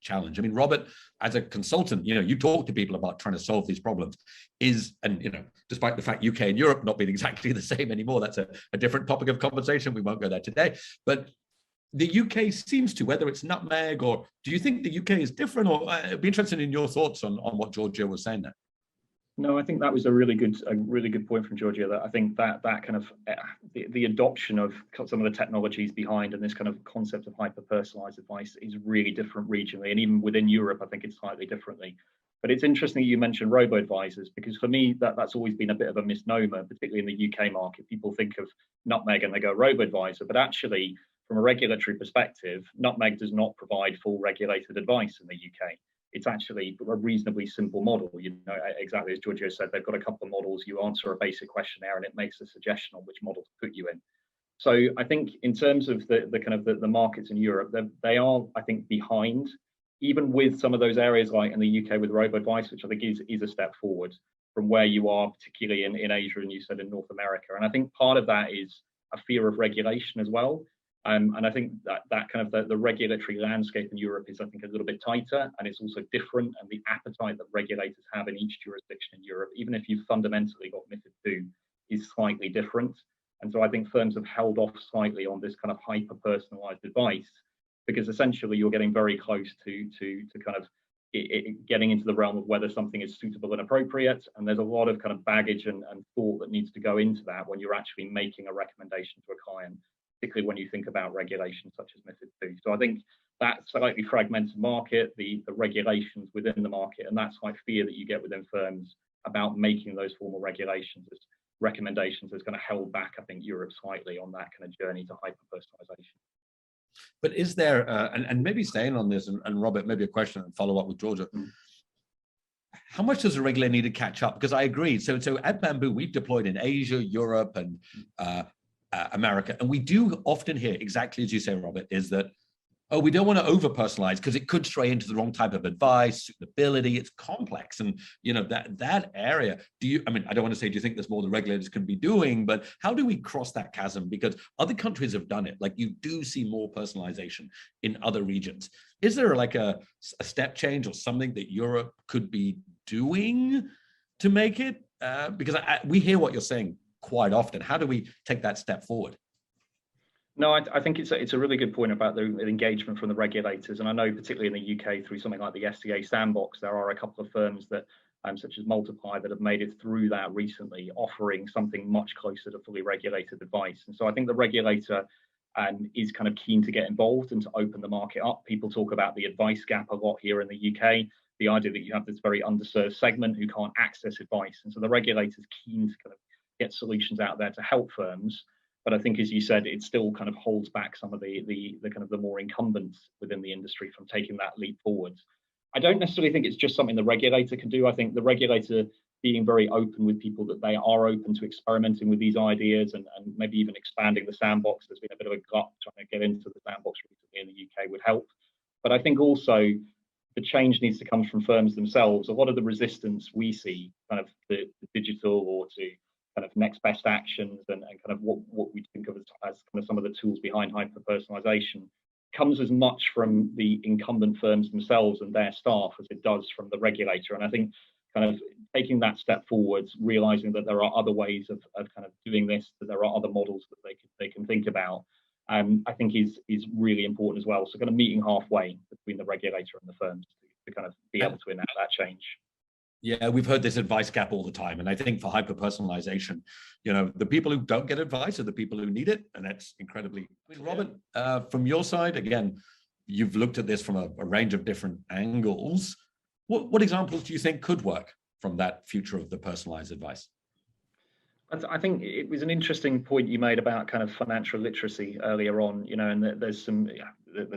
challenge. I mean, Robert, as a consultant, you talk to people about trying to solve these problems. Despite the fact UK and Europe not being exactly the same anymore, that's a different topic of conversation. We won't go there today. But the UK seems to, whether it's nutmeg, or do you think the UK is different? Or I'd be interested in your thoughts on what Georgia was saying there. No, I think that was a really good point from Georgia. That I think that kind of the adoption of some of the technologies behind and this kind of concept of hyper-personalized advice is really different regionally, and even within Europe, I think it's slightly differently. But it's interesting you mentioned robo-advisors, because for me that's always been a bit of a misnomer, particularly in the UK market. People think of nutmeg and they go robo-advisor, but actually, from a regulatory perspective, nutmeg does not provide full regulated advice in the UK. It's actually a reasonably simple model. Exactly as Giorgio said, they've got a couple of models. You answer a basic questionnaire and it makes a suggestion on which model to put you in. So I think in terms of the markets in Europe, they are, I think, behind, even with some of those areas like in the UK with robo-advice, which I think is a step forward from where you are, particularly in Asia, and you said in North America. And I think part of that is a fear of regulation as well. And I think that kind of the regulatory landscape in Europe is, I think, a little bit tighter, and it's also different. And the appetite that regulators have in each jurisdiction in Europe, even if you've fundamentally got MiFID II, is slightly different. And so I think firms have held off slightly on this kind of hyper-personalized advice, because essentially you're getting very close to kind of getting into the realm of whether something is suitable and appropriate. And there's a lot of kind of baggage and thought that needs to go into that when you're actually making a recommendation to a client, particularly when you think about regulations such as MiFID II. So I think that slightly fragmented market, the regulations within the market, and that slight fear that you get within firms about making those formal regulations as recommendations has kind of held back, I think, Europe slightly on that kind of journey to hyper-personalization. But is there, and maybe staying on this, and Robert, maybe a question and follow up with Georgia, how much does a regulator need to catch up? Because I agree. So at Bamboo, we've deployed in Asia, Europe, and America. And we do often hear, exactly as you say, Robert, is that, oh, we don't want to over-personalize because it could stray into the wrong type of advice, suitability, it's complex. And, that area, I don't want to say, do you think there's more the regulators can be doing, but how do we cross that chasm? Because other countries have done it. Like, you do see more personalization in other regions. Is there like a step change or something that Europe could be doing to make it? Because we hear what you're saying quite often. How do we take that step forward? No, I think it's a really good point about the engagement from the regulators. And I know particularly in the UK, through something like the SCA Sandbox, there are a couple of firms that, such as Multiply, that have made it through that recently, offering something much closer to fully regulated advice. And so I think the regulator is kind of keen to get involved and to open the market up. People talk about the advice gap a lot here in the UK, the idea that you have this very underserved segment who can't access advice. And so the regulator's keen to kind of get solutions out there to help firms. But I think, as you said, it still kind of holds back some of the kind of the more incumbents within the industry from taking that leap forward. I don't necessarily think it's just something the regulator can do. I think the regulator being very open with people, that they are open to experimenting with these ideas and maybe even expanding the sandbox. There's been a bit of a glut trying to get into the sandbox recently in the UK would help. But I think also the change needs to come from firms themselves. A lot of the resistance we see kind of the digital or to kind of next best actions and kind of what we think of as kind of some of the tools behind hyper-personalization comes as much from the incumbent firms themselves and their staff as it does from the regulator. And I think kind of taking that step forwards, realizing that there are other ways of kind of doing this, that there are other models that they can think about, I think is really important as well. So kind of meeting halfway between the regulator and the firms to kind of be able to enact that change. Yeah, we've heard this advice gap all the time. And I think for hyper-personalization, the people who don't get advice are the people who need it. And that's incredibly... Robert, from your side, again, you've looked at this from a range of different angles. What examples do you think could work from that future of the personalized advice? I think it was an interesting point you made about kind of financial literacy earlier on, and there's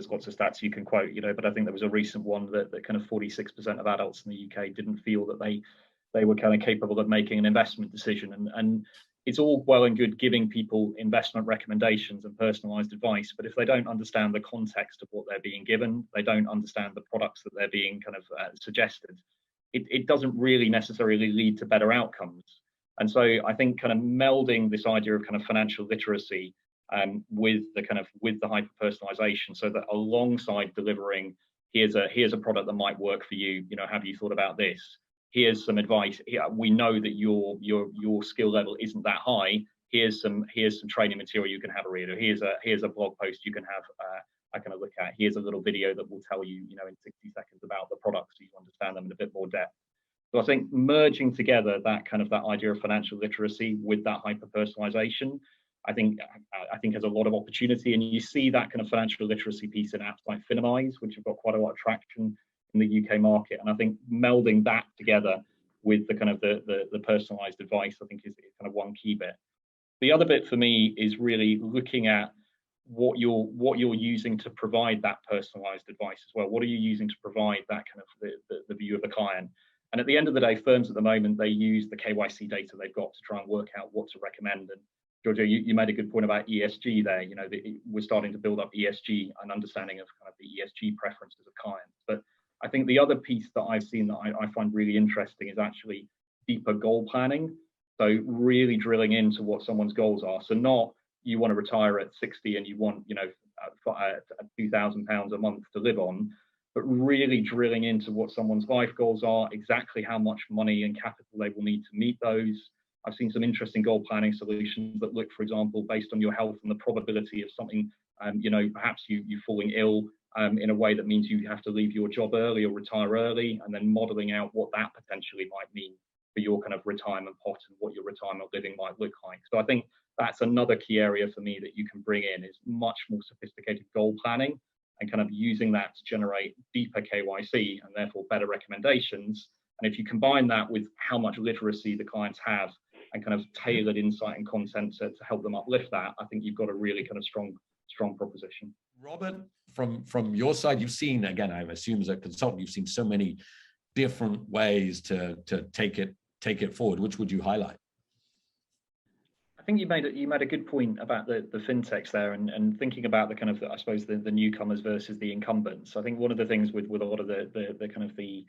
lots of stats you can quote, but I think there was a recent one that kind of 46% of adults in the UK didn't feel that they were kind of capable of making an investment decision. And it's all well and good giving people investment recommendations and personalized advice, but if they don't understand the context of what they're being given, they don't understand the products that they're being kind of suggested, it doesn't really necessarily lead to better outcomes. And so I think kind of melding this idea of kind of financial literacy with the hyper-personalization, so that alongside delivering here's a product that might work for you. Have you thought about this? Here's some advice. We know that your skill level isn't that high. Here's some training material you can have a read, or here's a blog post you can have a kind of look at. Here's a little video that will tell you, in 60 seconds about the products, so you understand them in a bit more depth. So I think merging together that idea of financial literacy with that hyper personalization, I think has a lot of opportunity. And you see that kind of financial literacy piece in apps like Finimize, which have got quite a lot of traction in the UK market. And I think melding that together with the kind of the personalized advice, I think is kind of one key bit. The other bit for me is really looking at what you're using to provide that personalized advice as well. What are you using to provide that kind of the view of the client? And at the end of the day, firms at the moment, they use the KYC data they've got to try and work out what to recommend. And Giorgio, you made a good point about ESG there. We're starting to build up ESG and understanding of kind of the ESG preferences of clients. But I think the other piece that I've seen that I find really interesting is actually deeper goal planning. So really drilling into what someone's goals are. So not you want to retire at 60 and you want, £2,000 a month to live on, but really drilling into what someone's life goals are, exactly how much money and capital they will need to meet those. I've seen some interesting goal planning solutions that look, for example, based on your health and the probability of something, perhaps you falling ill in a way that means you have to leave your job early or retire early, and then modeling out what that potentially might mean for your kind of retirement pot and what your retirement living might look like. So I think that's another key area for me that you can bring in, is much more sophisticated goal planning and kind of using that to generate deeper KYC and therefore better recommendations. And if you combine that with how much literacy the clients have and kind of tailored insight and content to help them uplift that, I think you've got a really kind of strong proposition. Robert, from your side, you've seen, again, I assume as a consultant, you've seen so many different ways to take it forward. Which would you highlight? I think you made a good point about the fintechs there, and thinking about the kind of I suppose the newcomers versus the incumbents. I think one of the things with a lot of the kind of the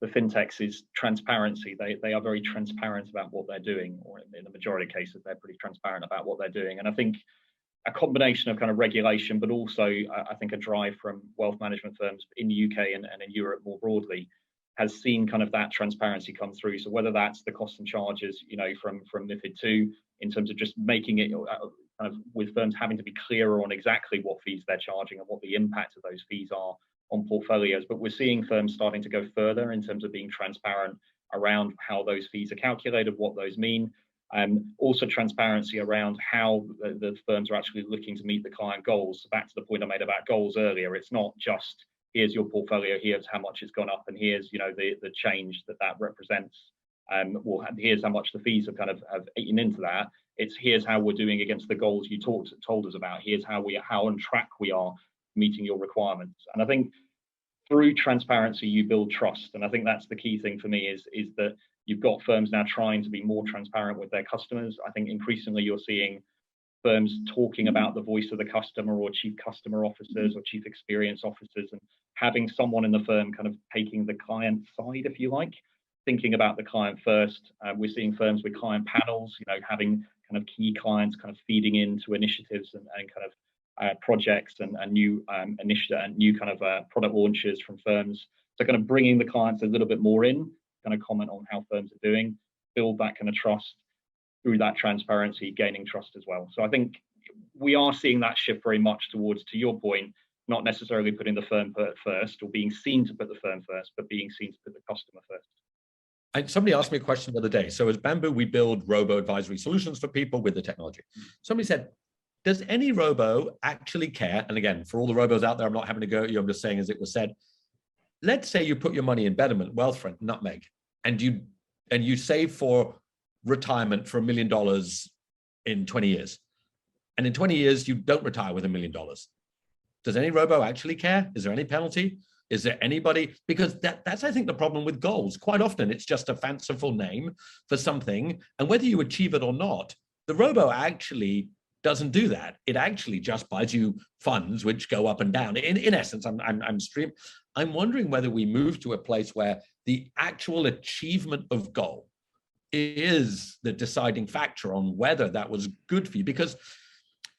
fintechs is transparency. They are very transparent about what they're doing, or in the majority of cases, they're pretty transparent about what they're doing. And I think a combination of kind of regulation, but also I think a drive from wealth management firms in the UK and in Europe more broadly, has seen kind of that transparency come through. So whether that's the costs and charges, from MiFID II, in terms of just making it kind of with firms having to be clearer on exactly what fees they're charging and what the impact of those fees are on portfolios. But we're seeing firms starting to go further in terms of being transparent around how those fees are calculated, what those mean. Also transparency around how the firms are actually looking to meet the client goals. So back to the point I made about goals earlier, it's not just here's your portfolio, here's how much it's gone up, and here's the change that represents. Well, here's how much the fees have eaten into that. It's here's how we're doing against the goals you told us about. Here's how on track we are meeting your requirements. And I think through transparency you build trust. And I think that's the key thing for me is that you've got firms now trying to be more transparent with their customers. I think increasingly you're seeing firms talking about the voice of the customer, or chief customer officers or chief experience officers, and having someone in the firm kind of taking the client side, if you like, thinking about the client first. We're seeing firms with client panels, having kind of key clients kind of feeding into initiatives and kind of projects and new initiative and new kind of product launches from firms. So kind of bringing the clients a little bit more in, kind of comment on how firms are doing, build that kind of trust through that transparency, gaining trust as well. So I think we are seeing that shift very much towards, to your point, not necessarily putting the firm first or being seen to put the firm first, but being seen to put the customer first. Somebody asked me a question the other day. So as Bamboo, we build robo-advisory solutions for people with the technology. Somebody said, does any robo actually care? And again, for all the robos out there, I'm not having to go at you, I'm just saying as it was said. Let's say you put your money in Betterment, Wealthfront, Nutmeg, and you save for retirement for $1 million in 20 years. And in 20 years, you don't retire with $1 million. Does any robo actually care? Is there any penalty? Is there anybody? Because that's, I think, the problem with goals. Quite often, it's just a fanciful name for something. And whether you achieve it or not, the robo actually doesn't do that. It actually just buys you funds which go up and down. In essence, I'm wondering whether we move to a place where the actual achievement of goal is the deciding factor on whether that was good for you. Because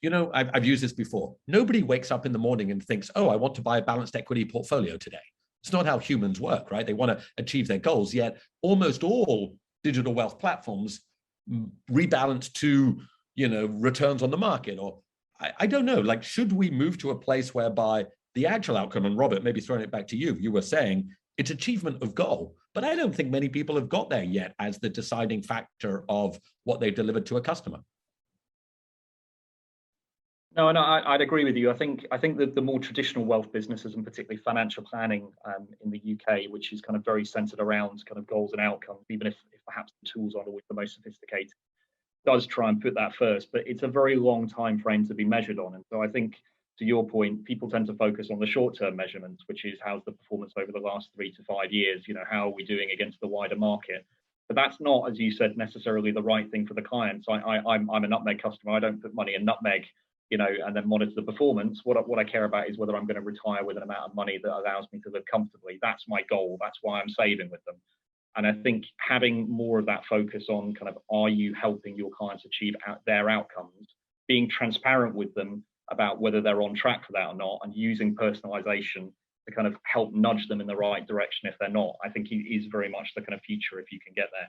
I've used this before. Nobody wakes up in the morning and thinks, oh, I want to buy a balanced equity portfolio today. It's not how humans work, right? They want to achieve their goals, yet almost all digital wealth platforms rebalance to, returns on the market. Or I don't know, like, should we move to a place whereby the actual outcome, and Robert, maybe throwing it back to you, you were saying it's achievement of goal, but I don't think many people have got there yet as the deciding factor of what they've delivered to a customer. No, I'd agree with you. I think that the more traditional wealth businesses, and particularly financial planning in the UK, which is kind of very centered around kind of goals and outcomes, even if perhaps the tools aren't always the most sophisticated, does try and put that first. But it's a very long time frame to be measured on. And so I think, to your point, people tend to focus on the short-term measurements, which is how's the performance over the last 3 to 5 years, how are we doing against the wider market? But that's not, as you said, necessarily the right thing for the clients. I'm a Nutmeg customer. I don't put money in Nutmeg, and then monitor the performance. What I care about is whether I'm going to retire with an amount of money that allows me to live comfortably. That's my goal. That's why I'm saving with them. And I think having more of that focus on kind of, are you helping your clients achieve their outcomes, being transparent with them about whether they're on track for that or not, and using personalization to kind of help nudge them in the right direction if they're not, I think is very much the kind of future if you can get there.